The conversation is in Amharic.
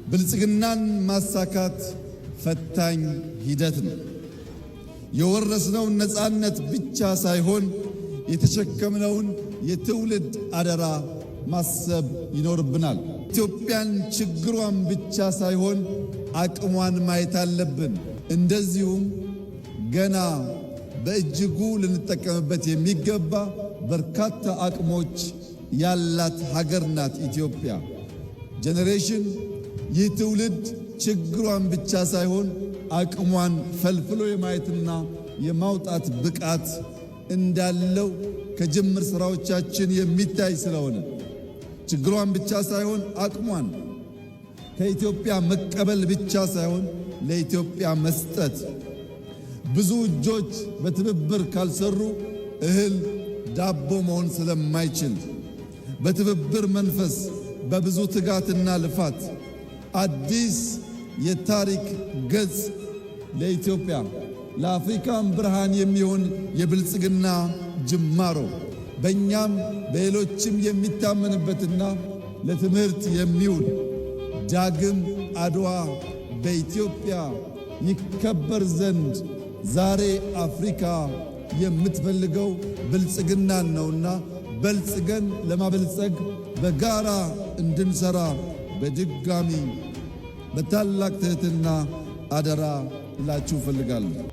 ብልጽግናን ማሳካት ፈታኝ ሂደት ነው። የወረስነውን ነፃነት ብቻ ሳይሆን የተሸከምነውን የትውልድ አደራ ማሰብ ይኖርብናል። ኢትዮጵያን ችግሯን ብቻ ሳይሆን አቅሟን ማየት አለብን። እንደዚሁም ገና በእጅጉ ልንጠቀምበት የሚገባ በርካታ አቅሞች ያላት ሀገር ናት ኢትዮጵያ። ጄኔሬሽን ይህ ትውልድ ችግሯን ብቻ ሳይሆን አቅሟን ፈልፍሎ የማየትና የማውጣት ብቃት እንዳለው ከጅምር ስራዎቻችን የሚታይ ስለሆነ ችግሯን ብቻ ሳይሆን አቅሟን ከኢትዮጵያ መቀበል ብቻ ሳይሆን ለኢትዮጵያ መስጠት። ብዙ እጆች በትብብር ካልሰሩ እህል ዳቦ መሆን ስለማይችል በትብብር መንፈስ በብዙ ትጋትና ልፋት አዲስ የታሪክ ገጽ ለኢትዮጵያ ለአፍሪካም ብርሃን የሚሆን የብልጽግና ጅማሮ በእኛም በሌሎችም የሚታመንበትና ለትምህርት የሚውል ዳግም አድዋ በኢትዮጵያ ይከበር ዘንድ ዛሬ አፍሪካ የምትፈልገው ብልጽግናን ነውና በልጽገን ለማበልጸግ በጋራ እንድንሰራ በድጋሚ በታላቅ ትህትና አደራ ላችሁ ፈልጋለሁ።